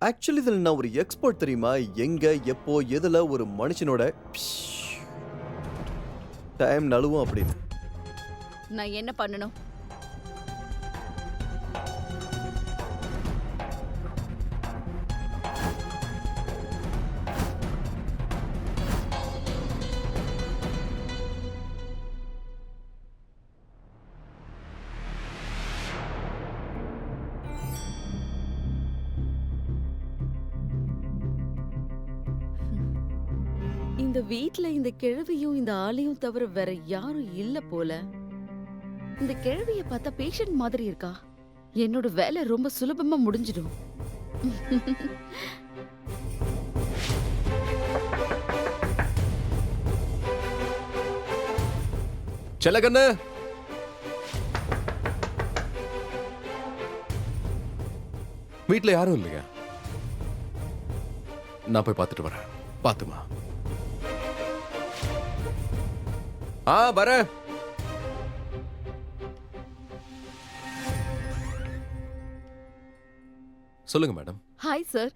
Actually இதில் நான் ஒரு எக்ஸ்பர்ட் தெரியுமா? எங்க எப்போ எதுல ஒரு மனுஷனோட டைம் நழுவும் அப்படின்னு. நான் என்ன பண்ணணும்? இந்த வீட்ல இந்த கிழவியும் இந்த ஆளையும் தவிர வேற யாரும் இல்ல போல. இந்த கிழவிய பார்த்தா பேஷண்ட் மாதிரி இருக்கா. என்னோட வேலை ரொம்ப சுலபமா முடிஞ்சிடும். செல்லகண்ணு, வீட்ல யாரும் இல்லையா? நான் போய் பார்த்துட்டு வரேன். பாத்துமா. வரேன். சொல்லுங்க மேடம். Hi sir.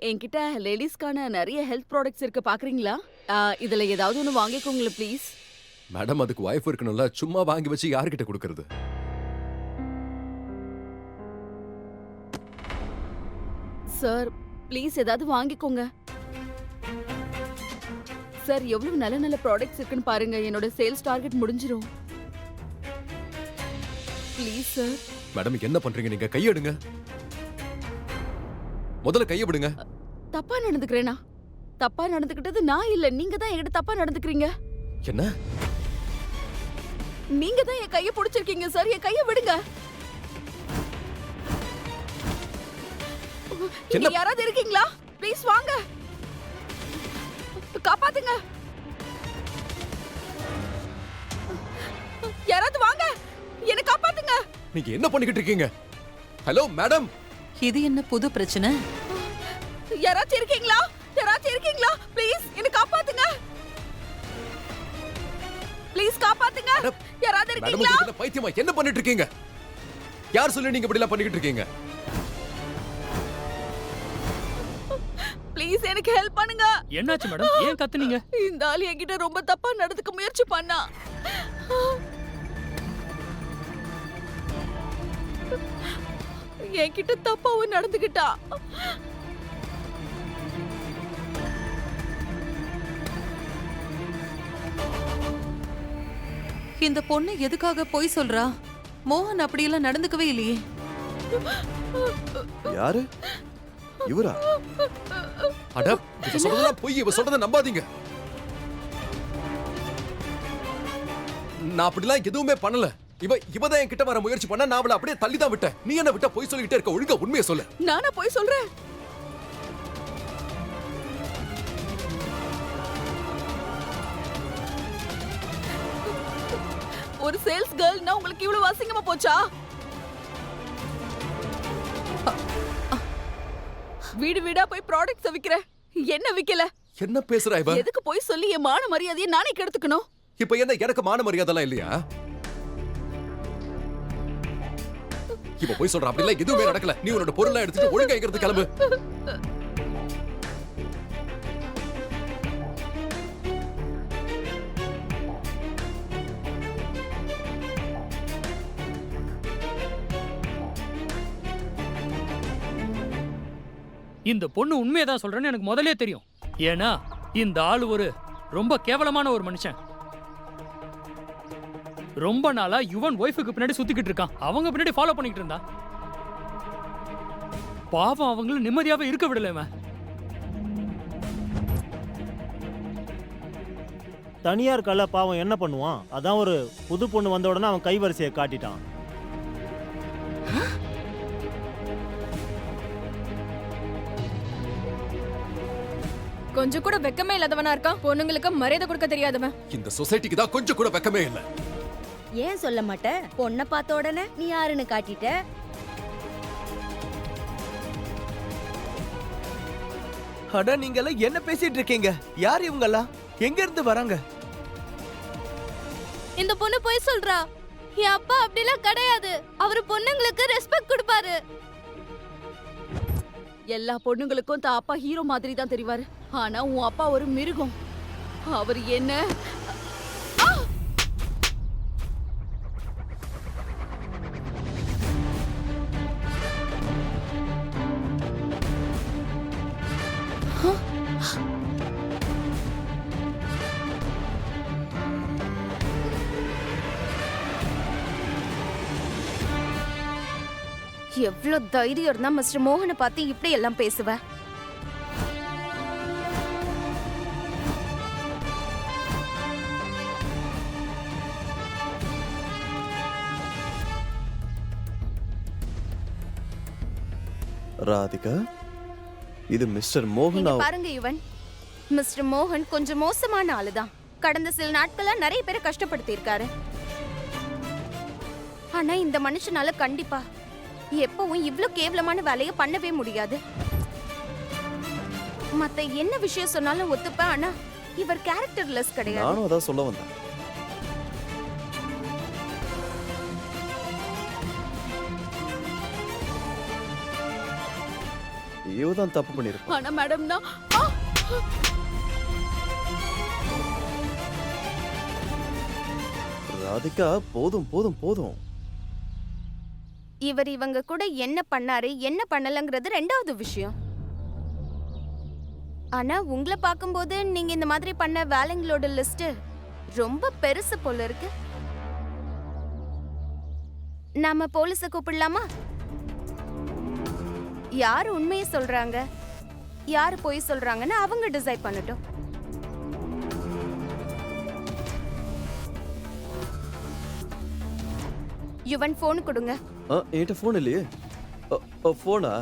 என்கிட்ட லேடிஸ்க்கான நிறைய ஹெல்த் ப்ராடக்ட்ஸ் இருக்கு, பாக்குறீங்களா? இதுல ஏதாவது ஒன்று வாங்கிக்கோங்களேன் ப்ளீஸ். மேடம், அதுக்கு வைஃப் இருக்கணும்ல. சும்மா வாங்கி வச்சு யார்கிட்ட கொடுக்கறது? சார் ப்ளீஸ் ஏதாவது வாங்கிக்கோங்க சார். எவ்வளவு நல்ல நல்ல ப்ராடக்ட்ஸ் இருக்குன்னு பாருங்க. என்னோட சேல்ஸ் டார்கெட் முடிஞ்சிரும். Please sir. மேடம், என்ன பண்றீங்க நீங்க? கையெடுங்க. முதல்ல கையை விடுங்க. தப்பா நடந்துக்கிறேனா? தப்பா நடந்துக்கிட்டது நான் இல்ல, நீங்க தான் என்கிட்ட தப்பா நடந்துக்கிறீங்க. என்ன? நீங்க தான் என் கையை பிடிச்சிருக்கீங்க சார். என் கையை விடுங்க. இங்க யாராவது இருக்கீங்களா? ப்ளீஸ் வாங்க, காப்பாத்துங்க. யாராவது வாங்க, என்ன காப்பாத்துங்க. நீங்க என்ன பண்ணிக்கிட்டு இருக்கீங்க? Hello madam. இது என்ன புது பிரச்சனை? யாராச்சும் இருக்கீங்களா? யாராச்சும் இருக்கீங்களா? ப்ளீஸ் என்ன காப்பாத்துங்க. ப்ளீஸ் காப்பாத்துங்க. யாராவது இருக்கீங்களா? மேடம், என்ன பைத்தியமா? என்ன பண்ணிட்டு இருக்கீங்க? யார் சொல்லி நீங்க இப்படி எல்லாம் பண்ணிக்கிட்டு இருக்கீங்க? ப்ளீஸ் எனக்கு ஹெல்ப் பண்ணுங்க. என்னாச்சு மேடம்? ஏன் கத்துனீங்க? இந்த ஆளு என்கிட்ட ரொம்ப தப்பா நடந்துக்க முயற்சி பண்ணா. என்கிட்ட தப்பாவும் நடந்துக்கிட்டா. இந்த பொண்ணு எதுக்காக போய் சொல்றா? மோகன் அப்படியெல்லாம் நடந்துக்கவே இல்லையே. யாரு இவரா? அட, இவ சொல்றதெல்லாம் பொய். இவ சொல்றத நம்பாதீங்க. நான் அப்படிலாம் எதுவுமே பண்ணல. இவதான் என்கிட்ட வர முயற்சி பண்ண. நான் அவளை அப்படியே தள்ளி தான் விட்டேன். நீ என்ன விட்ட பொய் சொல்லிக்கிட்டே இருக்க. ஒழுங்கா உண்மையை சொல்லு. நானா போய் சொல்றேன்? ஒரு சேல்ஸ் கேர்ள்னா உங்களுக்கு இவ்வளவு அசிங்கமா போச்சா? வீடு வீடா போய் ப்ராடக்ட்ஸ் விக்கிற, என்ன விக்கல? என்ன பேசுறா இவ? எதுக்கு போய் சொல்லி என் மான மரியாதையை நானே கெடுத்துக்கணும்? இப்ப என்ன எனக்கு மான மரியாதைலாம் இல்லையா? இப்ப போய் சொல்ற. அப்படிலாம் எதுவுமே நடக்கல. நீ உன்னோட பொருளை எடுத்துட்டு ஒழுங்கா இங்கிருந்து கிளம்பு. இந்த பொண்ணு உண்மையை தான் சொல்றேன்னு எனக்கு முதல்ல தெரியும். ஏன்னா இந்த ஆளு ஒரு ரொம்ப கேவலமான ஒரு மனுஷன். ரொம்ப நாளா யுவன் ஒய்ஃபுக்கு பின்னாடி சுத்திக்கிட்டு இருக்கான். அவங்க பின்னாடி ஃபாலோ பண்ணிக்கிட்டு இருந்தா. பாவம், அவங்களும் நிம்மதியாவே இருக்க விடல. தனியார் கலை பாவம் என்ன பண்ணுவான்? அதான் ஒரு புது பொண்ணு வந்த உடனே அவன் கைவரிசையை காட்டிட்டான். கொஞ்சம் கூட வெக்கமே இல்லாதவனா இருக்கான். பொண்ணுங்களுக்கு மரியாதை கொடுக்க தெரியாதவன். இந்த சொசைட்டிக்கு தான் கொஞ்சம் கூட வெக்கமே இல்ல. ஏன் சொல்ல மாட்ட? பொண்ணை பார்த்த உடனே நீ யாருன்னு காட்டிட்ட. அட, நீங்க எல்லாம் என்ன பேசிட்டு இருக்கீங்க? யார் இவங்கெல்லாம்? எங்க இருந்து வராங்க? இந்த பொண்ணு போய் சொல்றா. என் அப்பா அப்படிலாம் கிடையாது. அவரு பொண்ணுங்களுக்கு ரெஸ்பெக்ட் கொடுப்பாரு. எல்லா பொண்ணுங்களுக்கும் தான் அப்பா ஹீரோ மாதிரி தான் தெரிவாரு. ஆனா உன் அப்பா ஒரு மிருகம். அவர் என்ன எவ்ளோ தைரியம் இருந்தா மிஸ்டர் மோகனை பார்த்து இப்படி எல்லாம் பேசுவ? ராதிகா, இது மிஸ்டர் மோகன். இங்க பாருங்க யுவன், மிஸ்டர் மோகன் கொஞ்சம் மோசமான ஆளுதான். கடந்த சில நாட்களா நிறைய பேரை கஷ்டப்படுத்தி இருக்காரு. ஆனா இந்த மனுஷனால கண்டிப்பா எப்பவும் இவ்ளோ கேவலமான வேலையை பண்ணவே முடியாது. மத்த என்ன விஷயம் சொன்னாலும் ஒத்துப்பேன், ஆனா இவர் கேரக்டர்லெஸ் கிடையாது. நானும் அதான் சொல்ல வந்தேன். இவதான் தப்பு பண்ணிருப்பான். ஆனா மேடம் நான் ராதிகா, போதும் போதும் போதும். இவர் இவங்க கூட என்ன பண்ணாரு என்ன பண்ணலங்கிறது ரெண்டாவது விஷயம். ஆனா உங்களை பார்க்கும்போது நீங்க இந்த மாதிரி பண்ண வேலைங்களோட லிஸ்ட் ரொம்ப பெருசு போல இருக்கு. நாம போலீஸ கூப்பிடலாமா? யாரு உண்மையை சொல்றாங்க யாரு பொய் சொல்றாங்கன்னு அவங்க டிசைட் பண்ணட்டும். யுவன் போன் கொடுங்க. என்கிட்ட போன் இல்லையே. போனா?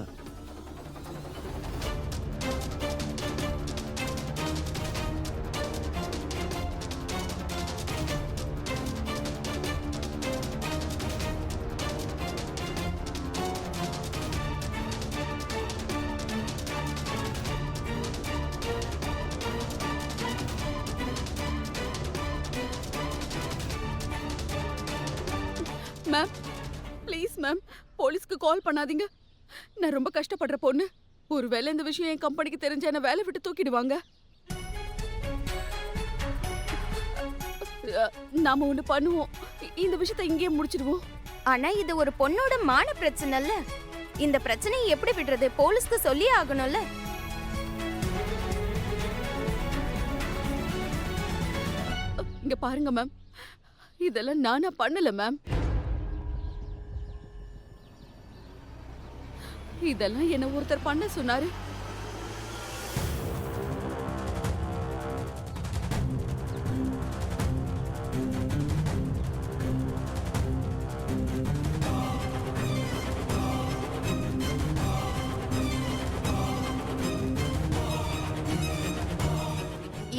மேம் ப்ளீஸ் மேம், போலீஸ்க்கு கால் பண்ணாதீங்க. நான் ரொம்ப கஷ்டப்படுற பொண்ணு. ஒருவேளை இந்த விஷயம் என் கம்பெனிக்கு தெரிஞ்ச என்ன வேலை விட்டு தூக்கிடுவாங்க. நாம ஒண்ணு பண்ணுவோம், இந்த விஷயத்தை இங்கேயே முடிச்சிடுவோம். ஆனா இது ஒரு பொண்ணோட மான பிரச்சனை இல்ல. இந்த பிரச்சனையை எப்படி விடுறது? போலீஸ்க்கு சொல்லியே ஆகணும்ல. இங்க பாருங்க மேம், இதெல்லாம் நானா பண்ணல மேம். இதெல்லாம் என்ன ஒருத்தர் பண்ண சொன்னாரு.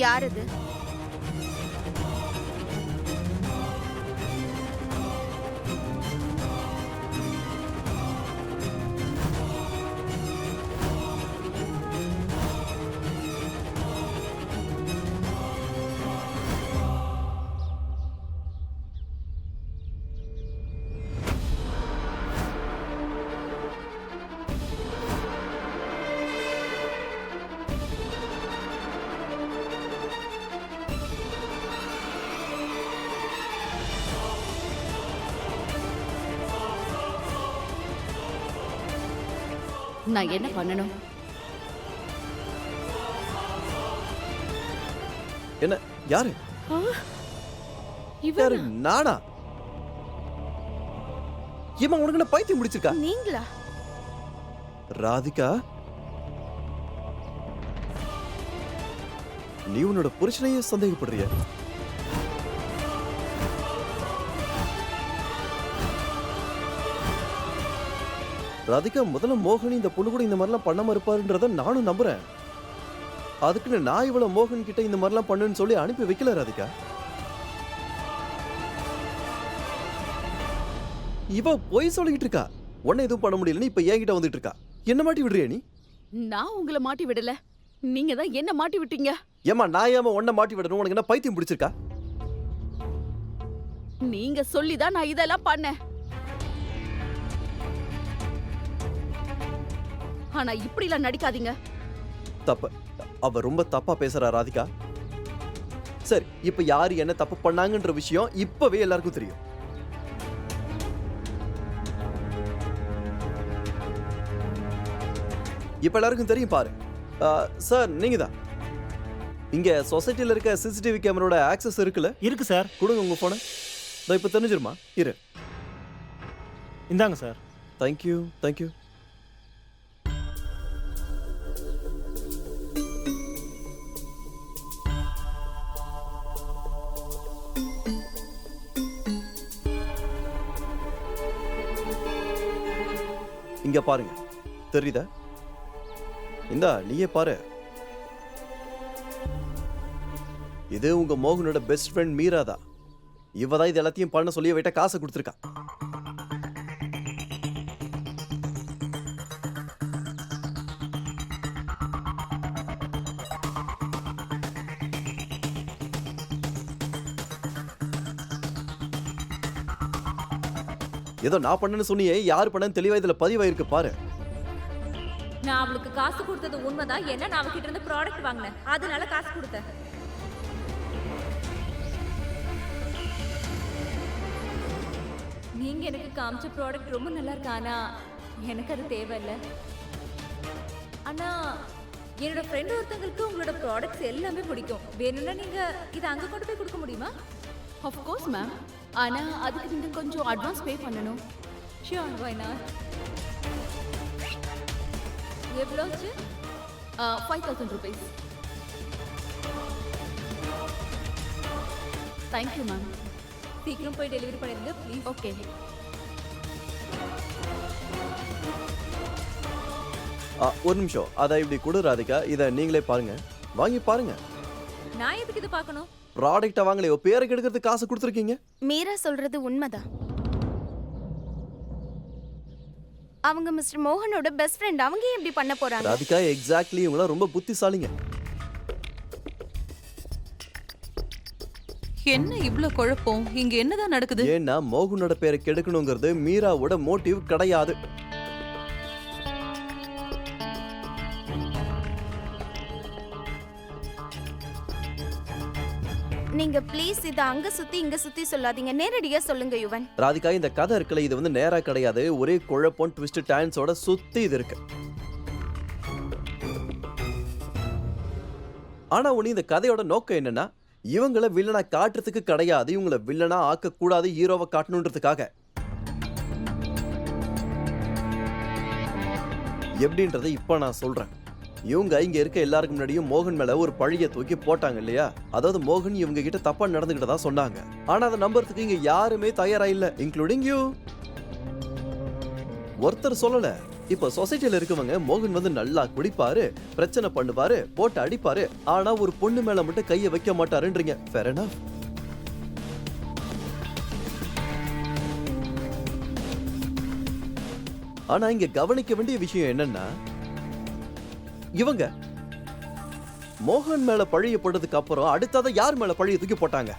யார் இது? நான் என்ன பண்ணணும்? என்ன? யாரு? யாரு? இவன் நானா? ஏமா உனக்கு என்ன பைத்தியம் முடிச்சிருக்கா? நீங்களா? ராதிகா, நீ உன்னோட புருஷனையே சந்தேகப்படுறிய? ராதிகா, முதல்ல மோகன் இந்த பொண்ணு கூட இந்த மாதிரிலாம் பண்ணாம இருப்பாருன்றத நானும் நம்புறேன். அதுக்குன்னு நான் இவ்வளவு மோகன் கிட்ட இந்த மாதிரிலாம் பண்ணுன்னு சொல்லி அனுப்பி வைக்கல ராதிகா. இவ பொய் சொல்லிக்கிட்டு இருக்கா. உன்னை எதுவும் பண்ண முடியலன்னு இப்ப என்கிட்ட வந்துட்டு இருக்கா. என்ன மாட்டி விடுறியா நீ? நான் உங்களை மாட்டி விடல, நீங்க தான் என்ன மாட்டி விட்டீங்க. ஏமா நான் ஏமா உன்னை மாட்டி விடணும்? உனக்கு என்ன பைத்தியம் பிடிச்சிருக்கா? நீங்க சொல்லிதான் நான் இதெல்லாம் பண்ணேன். ஆனா இப்படி எல்லாம் நடிக்காதீங்க. தப்பு. அவ ரொம்ப தப்பா பேசுறா ராதிகா. சரி, இப்ப யாரு என்ன தப்பு பண்ணாங்கன்ற விஷயம் இப்பவே எல்லாருக்கும் தெரியும். இப்ப எல்லாருக்கும் தெரியும் பாரு. சார் நீங்க தான் இங்க சொசைட்டில இருக்க சிசிடிவி கேமரோட ஆக்சஸ் இருக்குல்ல? இருக்கு சார். கொடுங்க உங்க போன. இப்ப தெரிஞ்சிருமா? இரு. இந்தாங்க சார். Thank you thank you. இங்க பாருங்க, தெரியுதா? இந்தா நீயே பாரு. இது உங்க மோகனோட பெஸ்ட் ஃப்ரெண்ட் மீரா தான். இவ தான் இது எல்லாத்தையும் பண்ண சொல்லி வைட்ட காசை கொடுத்துருக்கா. ஏதோ நான் பண்ணேன்னு சொன்னியே, யாரு பண்ணன்னு தெளிவா இதுல பதிவாயிருக்கு பாரு. நான் அவளுக்கு காசு கொடுத்தது உண்மைதான். என்ன நான் அவகிட்ட இருந்து ப்ராடக்ட் வாங்கினேன், அதனால காசு கொடுத்தேன். நீங்க எனக்கு காமிச்ச ப்ராடக்ட் ரொம்ப நல்லா இருக்கு, ஆனா எனக்கு அது தேவையில்லை. ஆனா என்னோட ஃப்ரெண்ட் ஒருத்தங்களுக்கு உங்களோட ப்ராடக்ட்ஸ் எல்லாமே பிடிக்கும். வேணும்னா நீங்க இதை அங்க கொண்டு போய் கொடுக்க முடியுமா? Of course ma'am. ஆனா அதுக்கு நீங்க கொஞ்சம் அட்வான்ஸ் பே பண்ணணும். Sure, why not. எவ்வளோச்சு? 5000 rupees. Thank you ma'am. சீக்கிரம் போய் டெலிவரி பண்ணிருங்க ப்ளீஸ். ஓகே. ஒரு நிமிஷம், அதை இப்படி கொடு ராதிகா. இதை நீங்களே பாருங்க, வாங்கி பாருங்க. நான் எதுக்கு இது பார்க்கணும்? ப்ராடக்டை வாங்கலையோ, பேருக்கு எடுக்கிறதுக்கு காசு கொடுத்துருக்கீங்க. மீரா சொல்றது உண்மைதான். அவங்க மிஸ்டர் மோகனோட பெஸ்ட் ஃப்ரெண்ட். அவங்க ஏன் இப்படி பண்ண போறாங்க? ராதிகா, எக்ஸாக்ட்லி. இவங்க ரொம்ப புத்திசாலிங்க. என்ன இவ்ளோ குழப்பம்? இங்க என்னதான் நடக்குது? ஏன்னா மோகனோட பேரை கெடுக்கணுங்கிறது மீராவோட மோட்டிவ் கிடையாது. நீங்க ப்ளீஸ் இத அங்க சுத்தி இங்க சுத்தி சொல்லாதீங்க. நேரடியா சொல்லுங்க யுவன். ராதிகா, இந்த கதை இருக்குல்ல, இது வந்து நேரா கிடையாது. ஒரே குழப்பம், ட்விஸ்ட், டான்ஸோட சுத்தி இது இருக்கு. ஆனா ஒண்ணு, இந்த கதையோட நோக்கம் என்னன்னா, இவங்கள வில்லனா காட்டுறதுக்கு கிடையாது, இவங்கள வில்லனா ஆக்க கூடாது, ஹீரோவை காட்டணுன்றதுக்காக. எப்படின்றத இப்ப நான் சொல்றேன். இவங்க இங்க இருக்க எல்லாருக்கும் முன்னாடியும் மோகன் மேல ஒரு பழிய தூக்கி போட்டாங்க இல்லையா? அதாவது மோகன் இவங்க கிட்ட தப்பா நடந்துகிட்டதா சொன்னாங்க. ஆனா அதை நம்புறதுக்கு இங்க யாருமே தயாரா இல்ல, இன்க்ளூடிங் யூ. ஒருத்தர் சொல்லல. இப்ப சொசைட்டில இருக்கவங்க மோகன் வந்து நல்லா குடிப்பாரு, பிரச்சனை பண்ணுவாரு, போட்டு அடிப்பாரு, ஆனா ஒரு பொண்ணு மேல மட்டும் கைய வைக்க மாட்டாருன்றீங்க. Fair enough. ஆனா இங்க கவனிக்க வேண்டிய விஷயம் என்னன்னா, இவங்க மோகன் மேல பழிய போட்டதுக்கு அப்புறம் அடுத்தத யார் மேல பழிய தூக்கி போட்டாங்க?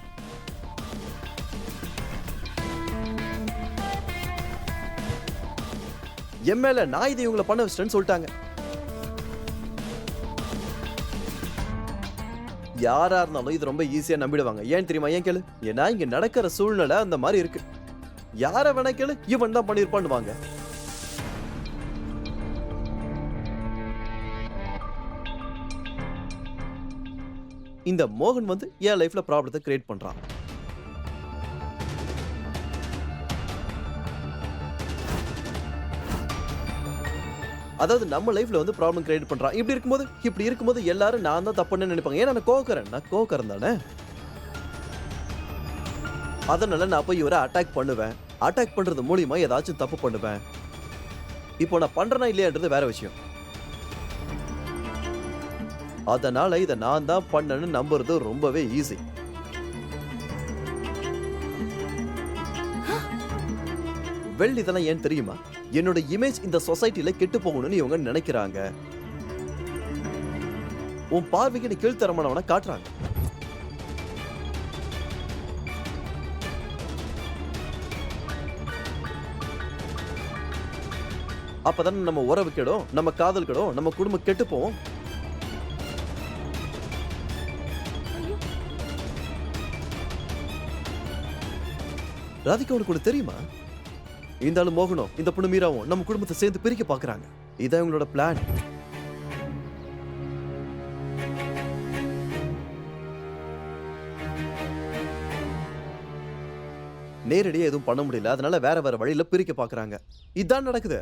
என் மேல. நான் இதை இவங்களை பண்ண வச்சிட்டேன்னு சொல்லிட்டாங்க. யாரா இருந்தாலும் இது ரொம்ப ஈஸியா நம்பிடுவாங்க. ஏன் தெரியுமா? ஏன் கேளு. ஏன்னா இங்க நடக்கிற சூழ்நிலை அந்த மாதிரி இருக்கு. யார வேணா கேளு, இவன் தான் பண்ணிருப்பான்னுவாங்க. இந்த மோகன் வந்து என் லைஃப்ல ப்ராப்ளத்தை கிரியேட் பண்றான். அதாவது நம்ம லைஃப்ல வந்து ப்ராப்ளம் கிரியேட் பண்றான். இப்படி இருக்கும்போது எல்லாரும் நான் தான் தப்புன்னு நினைப்பாங்க. ஏன்னா நான் கோவக்காரன் தானே. அதனால நான் போய் இவரை அட்டாக் பண்ணுவேன். அட்டாக் பண்றது மூலியமா ஏதாச்சும் தப்பு பண்ணுவேன். இப்போ நான் பண்றேனா இல்லையான்றது வேற விஷயம். அதனால இதை நான் தான் பண்ணேன்னு நம்புறது ரொம்பவே ஈஸி. வெல், இதெல்லாம் ஏன் தெரியுமா? என்னோட இமேஜ் இந்த சொசைட்டில கெட்டு போகணும்னு இவங்க நினைக்கிறாங்க. உன் பார்வைக்கு நீ கீழ்த்தரமானவன காட்டுறாங்க. அப்பதானே நம்ம உறவு கெடும், நம்ம காதல் கெடும், நம்ம குடும்பம் கெட்டு போவோம். ராதிகா உனக்கு ஒண்ணு தெரியுமா? இந்த ஆளு மோகனும் இந்த பொண்ணு மீராவும் நம்ம குடும்பத்தை சேர்ந்து பிரிக்க பாக்குறாங்க. இதான் இவங்களோட பிளான். நேரடியா எதுவும் பண்ண முடியல, அதனால வேற வேற வழியில பிரிக்க பாக்குறாங்க. இதான் நடக்குது.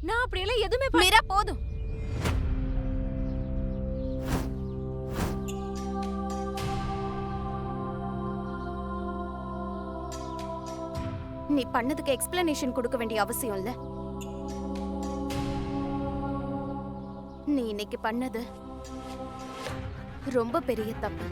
நான் அப்படியெல்லாம் எதுவுமே மீரா போதும். நீ பண்ணதுக்கு எக்ஸ்பிளனேஷன் கொடுக்க வேண்டிய அவசியம் இல்ல. நீ இன்னைக்கு பண்ணது ரொம்ப பெரிய தப்பு.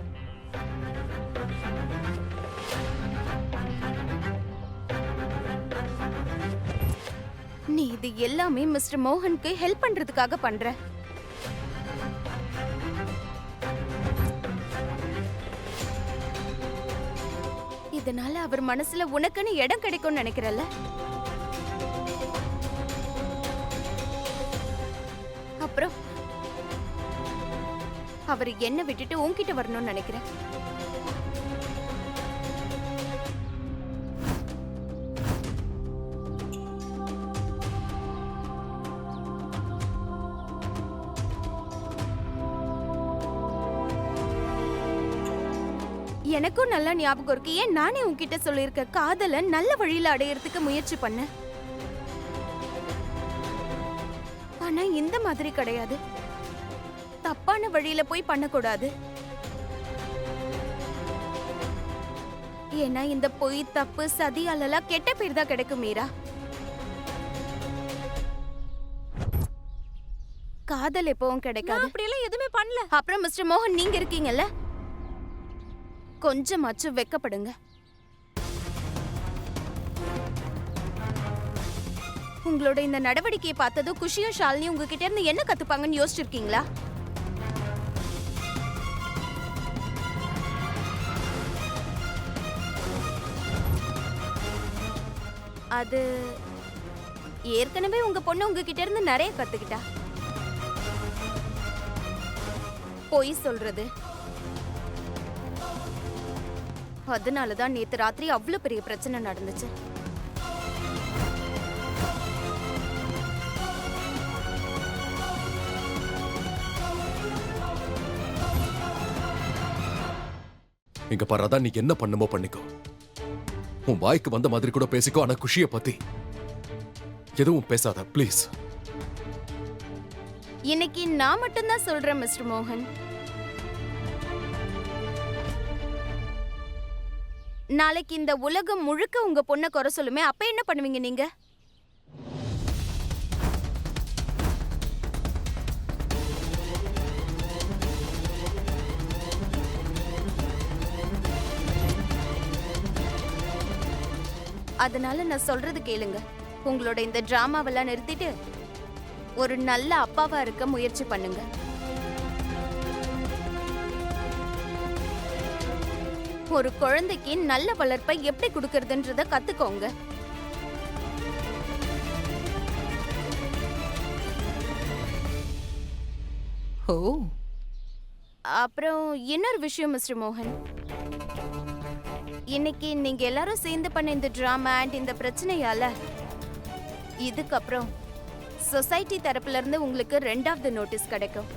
நீ இது எல்லாமே மிஸ்டர் மோகனுக்கு ஹெல்ப் பண்றதுக்காக பண்ற. இதனால அவர் மனசுல உனக்குன்னு இடம் கிடைக்கும்னு நினைக்கிறல்ல? அப்புறம் அவர் என்ன விட்டுட்டு உன்கிட்ட வரணும்னு நினைக்கிறேன். எனக்கும் நல்லா ஞாபகம் இருக்கு. ஏன் நானே உன்கிட்ட சொல்லியிருக்க, காதல நல்ல வழியில அடையறதுக்கு முயற்சி பண்ண. ஆனா இந்த மாதிரி கிடையாது. தப்பான வழியில போய் பண்ணக்கூடாது. ஏன்னா இந்த பொய், தப்பு, சதியாலெல்லாம் கெட்ட பேர் தான் கிடைக்கும் மீரா. காதல் எப்பவும் கிடைக்காது. அப்படியெல்லாம் எதுவுமே பண்ணல. அப்புறம் மிஸ்டர் மோகன், நீங்க இருக்கீங்கல்ல, கொஞ்சமாச்சும் வெக்கப்படுங்க. உங்களோட இந்த நடவடிக்கையை பார்த்ததும் குஷியும் ஷாலினியும் உங்ககிட்ட இருந்து என்ன கத்துப்பாங்கன்னு யோசிச்சிருக்கீங்களா? அது ஏற்கனவே உங்க பொண்ணு உங்ககிட்ட இருந்து நிறைய கத்துக்கிட்டா. பொய் சொல்றது. அதனாலதான் நேத்து ராத்திரி அவ்வளவு பெரிய பிரச்சனை நடந்துச்சு. இங்க பாராதான், நீ என்ன பண்ணுமோ பண்ணிக்கோ. உன் வாய்க்கு வந்த மாதிரி கூட பேசிக்கோ, ஆனா குஷிய பத்தி எதுவும் பேசாத ப்ளீஸ். இன்னைக்கு நான் மட்டும்தான் சொல்றேன் மிஸ்டர் மோகன். நாளைக்கு இந்த உலகம் முழுக்க உங்க பொண்ணை குறை சொல்லுமே, அப்ப என்ன பண்ணுவீங்க நீங்க? அதனால நான் சொல்றது கேளுங்க. உங்களோட இந்த டிராமாவெல்லாம் நிறுத்திட்டு ஒரு நல்ல அப்பாவா இருக்க முயற்சி பண்ணுங்க. ஒரு குழந்தைக்கு நல்ல வளர்ப்பை எப்படி கொடுக்கறதுன்றத கத்துக்கோங்க. ஓ, அப்புறம் இன்னொரு விஷயம் மிஸ்டர் மோகன், இன்னைக்கு நீங்க எல்லாரும் சேர்ந்து பண்ண இந்த டிராமா அண்ட் இந்த பிரச்சனையால இதுக்கப்புறம் சொசைட்டி தரப்புல இருந்து உங்களுக்கு 2வது நோட்டீஸ் கிடைக்கும்.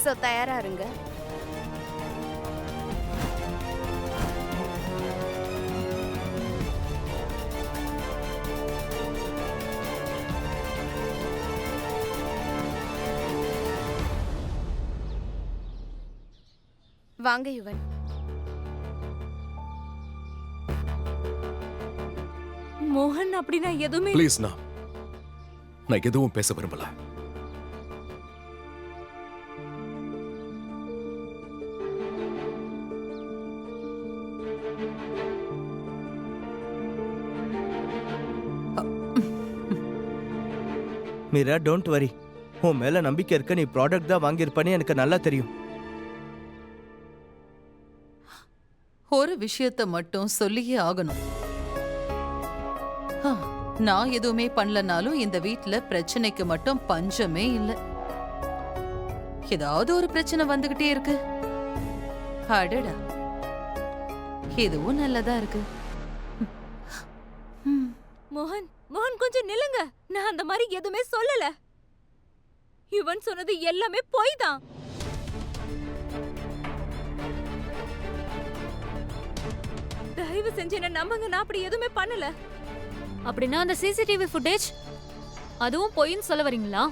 சோ தயாரா இருங்க. வாங்க யுவன். மோகன் அப்படின்னா எதுவுமே ப்ளீஸ், நான் எதுவும் பேச விரும்பல. Meera, don't worry. உன் மேல நம்பிக்கை இருக்க. நீ ப்ராடக்ட் தான் வாங்கியிருப்பேன்னு எனக்கு நல்லா தெரியும். ஒரு விஷயத்த மட்டும் சொல்லியே ஆகணும். ஆ, நான் எதுவுமே பண்ணலனாலும் இந்த வீட்ல பிரச்சனைக்கு மட்டும் பஞ்சமே இல்ல. ஏதாவது ஒரு பிரச்சனை வந்துகிட்டே இருக்கு. அடடா, இதுவும் நல்லதா இருக்கு. மோகன் மோகன் கொஞ்சம் நில்லுங்க. நான் அந்த மாதிரி எதுவுமே சொல்லல. இவன் சொன்னது எல்லாமே பொய் தான். தயவு செஞ்சு என்ன நம்புங்க, நான் அப்படி எதுவுமே பண்ணல. அப்படின்னா அந்த சிசிடிவி ஃபுட்டேஜ் அதுவும் பொய்ன்னு சொல்ல வரீங்களா?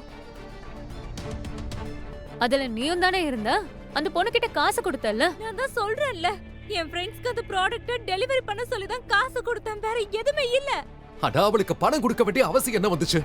அதுல நீயும் தானே இருந்த? அந்த பொண்ணுகிட்ட காசு கொடுத்தல்ல? நான் தான் சொல்றேன்ல, என் ஃப்ரெண்ட்ஸ்க்கு அந்த ப்ராடக்ட்ட டெலிவரி பண்ண சொல்லி தான் காசு கொடுத்தேன், வேற எதுவுமே இல்ல. அடா அவளுக்கு பணம் கொடுக்க வேண்டிய அவசியம் என்ன வந்துச்சு?